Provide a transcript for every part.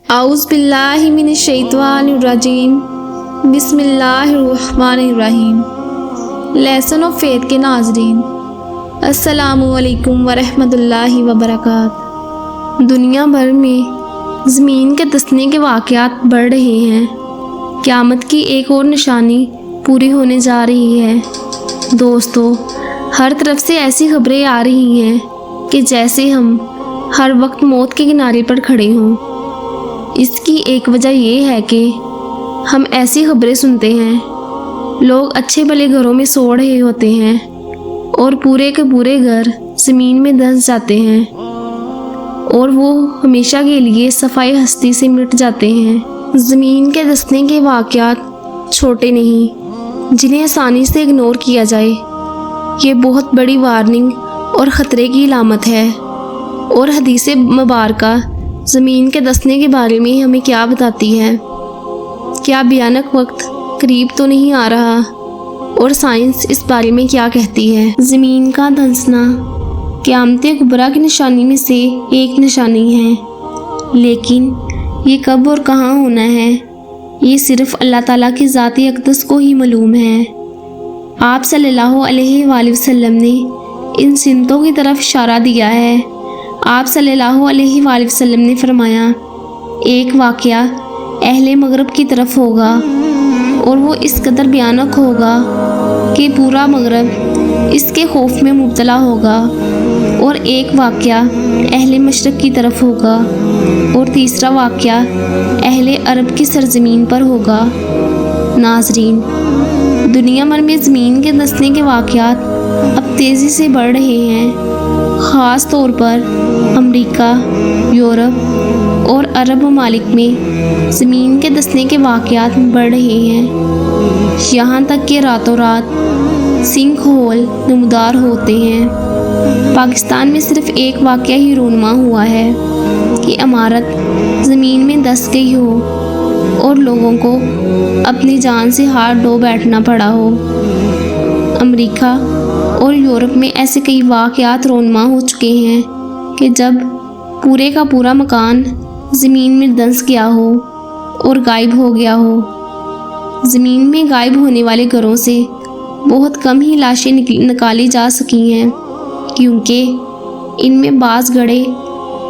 اعوذ باللہ من الشیطان الرجیم بسم اللہ الرحمن الرحیم۔ لیسن آف فیتھ کے ناظرین، السلام علیکم ورحمۃ اللہ وبرکاتہ۔ دنیا بھر میں زمین کے دسنے کے واقعات بڑھ رہے ہیں۔ قیامت کی ایک اور نشانی پوری ہونے جا رہی ہے۔ دوستو، ہر طرف سے ایسی خبریں آ رہی ہیں کہ جیسے ہم ہر وقت موت کے کنارے پر کھڑے ہوں۔ اس کی ایک وجہ یہ ہے کہ ہم ایسی خبریں سنتے ہیں، لوگ اچھے بھلے گھروں میں سو رہے ہوتے ہیں اور پورے کے پورے گھر زمین میں دھنس جاتے ہیں اور وہ ہمیشہ کے لیے صفائی ہستی سے مٹ جاتے ہیں۔ زمین کے دھسنے کے واقعات چھوٹے نہیں جنہیں آسانی سے اگنور کیا جائے۔ یہ بہت بڑی وارننگ اور خطرے کی علامت ہے۔ اور حدیث مبارکہ زمین کے دھسنے کے بارے میں ہمیں کیا بتاتی ہے؟ کیا بھیانک وقت قریب تو نہیں آ رہا؟ اور سائنس اس بارے میں کیا کہتی ہے؟ زمین کا دھنسنا قیامت کبریٰ کی نشانی میں سے ایک نشانی ہے، لیکن یہ کب اور کہاں ہونا ہے یہ صرف اللہ تعالیٰ کی ذاتی اقدس کو ہی معلوم ہے۔ آپ صلی اللہ علیہ وآلہ وسلم نے ان سمتوں کی طرف اشارہ دیا ہے۔ آپ صلی اللہ علیہ وآلہ وسلم نے فرمایا، ایک واقعہ اہل مغرب کی طرف ہوگا اور وہ اس قدر بھیانک ہوگا کہ پورا مغرب اس کے خوف میں مبتلا ہوگا، اور ایک واقعہ اہل مشرق کی طرف ہوگا، اور تیسرا واقعہ اہل عرب کی سرزمین پر ہوگا۔ ناظرین، دنیا بھر میں زمین کے دھسنے کے واقعات اب تیزی سے بڑھ رہے ہیں۔ خاص طور پر امریکہ، یورپ اور عرب ممالک میں زمین کے دھسنے کے واقعات بڑھ رہے ہیں، یہاں تک کہ راتوں رات سنک ہول نمودار ہوتے ہیں۔ پاکستان میں صرف ایک واقعہ ہی رونما ہوا ہے کہ عمارت زمین میں دھس گئی ہو اور لوگوں کو اپنی جان سے ہاتھ دھو بیٹھنا پڑا ہو۔ امریکہ اور یورپ میں ایسے کئی واقعات رونما ہو چکے ہیں کہ جب پورے کا پورا مکان زمین میں دھنس گیا ہو اور غائب ہو گیا ہو۔ زمین میں غائب ہونے والے گھروں سے بہت کم ہی لاشیں نکالی جا سکی ہیں، کیونکہ ان میں بعض گڑھے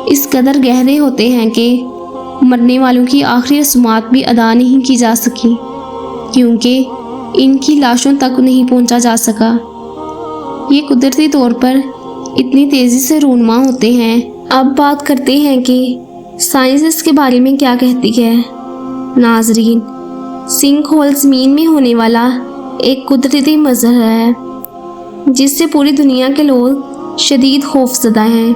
اس قدر گہرے ہوتے ہیں کہ مرنے والوں کی آخری رسومات بھی ادا نہیں کی جا سکی، کیونکہ ان کی لاشوں تک نہیں پہنچا جا سکا۔ یہ قدرتی طور پر اتنی تیزی سے رونما ہوتے ہیں۔ اب بات کرتے ہیں کہ سائنس اس کے بارے میں کیا کہتی ہے۔ ناظرین، سنک ہول زمین میں ہونے والا ایک قدرتی منظر ہے جس سے پوری دنیا کے لوگ شدید خوف زدہ ہیں۔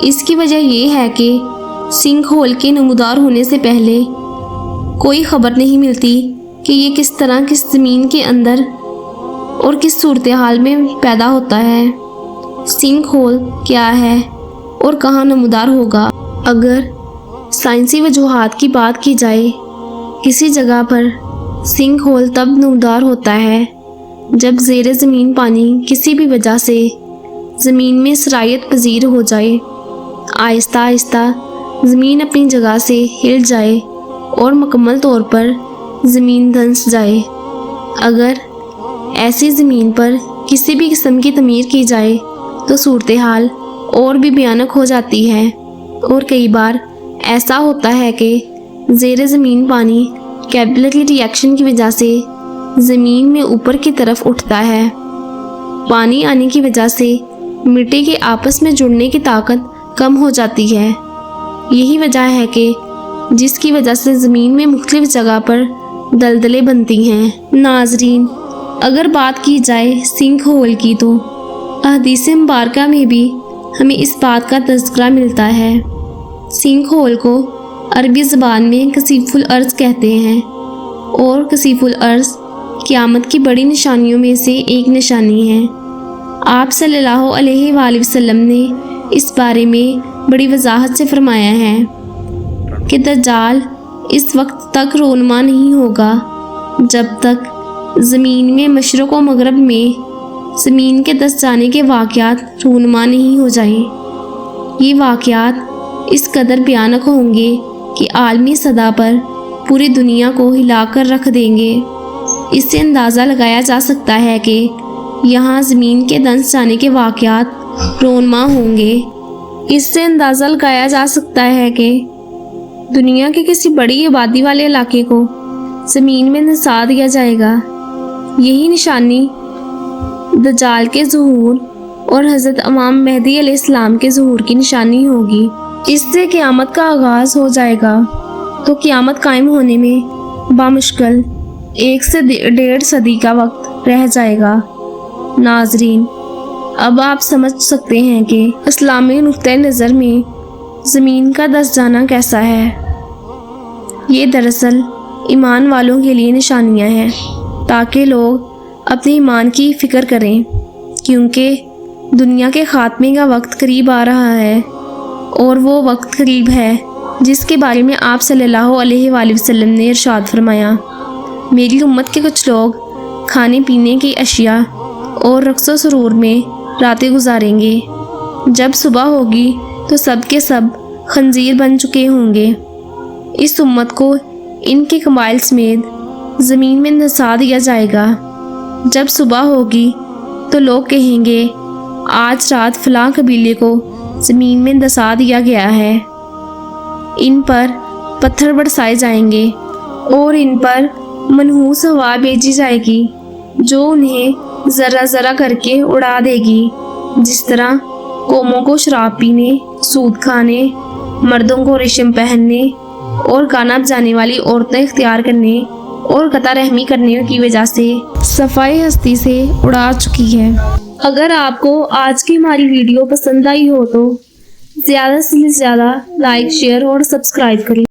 اس کی وجہ یہ ہے کہ سنک ہول کے نمودار ہونے سے پہلے کوئی خبر نہیں ملتی کہ یہ کس طرح کس زمین کے اندر اور کس صورتحال میں پیدا ہوتا ہے۔ سنک ہول کیا ہے اور کہاں نمودار ہوگا؟ اگر سائنسی وجوہات کی بات کی جائے، کسی جگہ پر سنک ہول تب نمودار ہوتا ہے جب زیر زمین پانی کسی بھی وجہ سے زمین میں سرایت پذیر ہو جائے، آہستہ آہستہ زمین اپنی جگہ سے ہل جائے اور مکمل طور پر زمین دھنس جائے۔ اگر ایسی زمین پر کسی بھی قسم کی تعمیر کی جائے تو صورتحال اور بھی بھیانک ہو جاتی ہے، اور کئی بار ایسا ہوتا ہے کہ زیر زمین پانی کیپلری ری ایکشن کی وجہ سے زمین میں اوپر کی طرف اٹھتا ہے۔ پانی آنے کی وجہ سے مٹی کے آپس میں جڑنے کی طاقت کم ہو جاتی ہے۔ یہی وجہ ہے کہ جس کی وجہ سے زمین میں مختلف جگہ پر دلدلیں بنتی ہیں۔ ناظرین، اگر بات کی جائے سنک ہول کی تو احادیث مبارکہ میں بھی ہمیں اس بات کا تذکرہ ملتا ہے۔ سنک ہول کو عربی زبان میں کثیف الارض کہتے ہیں، اور کثیف الارض قیامت کی بڑی نشانیوں میں سے ایک نشانی ہے۔ آپ صلی اللہ علیہ وآلہ وسلم نے اس بارے میں بڑی وضاحت سے فرمایا ہے کہ دجال اس وقت تک رونما نہیں ہوگا جب تک زمین میں مشرق و مغرب میں زمین کے دھس جانے کے واقعات رونما نہیں ہو جائیں۔ یہ واقعات اس قدر بھیانک ہوں گے کہ عالمی سطح پر پوری دنیا کو ہلا کر رکھ دیں گے۔ اس سے اندازہ لگایا جا سکتا ہے کہ یہاں زمین کے دھنس جانے کے واقعات رونما ہوں گے۔ اس سے اندازہ لگایا جا سکتا ہے کہ دنیا کے کسی بڑی آبادی والے علاقے کو زمین میں دھسا دیا جائے گا۔ یہی نشانی دجال کے ظہور اور حضرت امام مہدی علیہ السلام کے ظہور کی نشانی ہوگی۔ اس سے قیامت کا آغاز ہو جائے گا تو قیامت قائم ہونے میں بامشکل 1 سے 1.5 صدی کا وقت رہ جائے گا۔ ناظرین، اب آپ سمجھ سکتے ہیں کہ اسلامی نقطۂ نظر میں زمین کا دھس جانا کیسا ہے۔ یہ دراصل ایمان والوں کے لیے نشانیاں ہیں تاکہ لوگ اپنے ایمان کی فکر کریں، کیونکہ دنیا کے خاتمے کا وقت قریب آ رہا ہے، اور وہ وقت قریب ہے جس کے بارے میں آپ صلی اللہ علیہ وآلہ وسلم نے ارشاد فرمایا، میری امت کے کچھ لوگ کھانے پینے کی اشیاء اور رقص و سرور میں راتیں گزاریں گے، جب صبح ہوگی تو سب کے سب خنزیر بن چکے ہوں گے۔ اس امت کو ان کے قبائل سمیت زمین میں دھسا دیا جائے گا۔ جب صبح ہوگی تو لوگ کہیں گے، آج رات فلاں قبیلے کو زمین میں دھسا دیا گیا ہے۔ ان پر پتھر برسائے جائیں گے اور ان پر منحوس ہوا بھیجی جائے گی جو انہیں ذرہ ذرہ کر کے اڑا دے گی، جس طرح قوموں کو شراب پینے، سود کھانے، مردوں کو ریشم پہننے اور گانا بجانے والی عورتیں اختیار کرنے اور قطع رحمی کرنے کی وجہ سے صفائی ہستی سے اڑا چکی ہے۔ اگر آپ کو آج کی ہماری ویڈیو پسند آئی ہو تو زیادہ سے زیادہ لائک، شیئر اور سبسکرائب کریں۔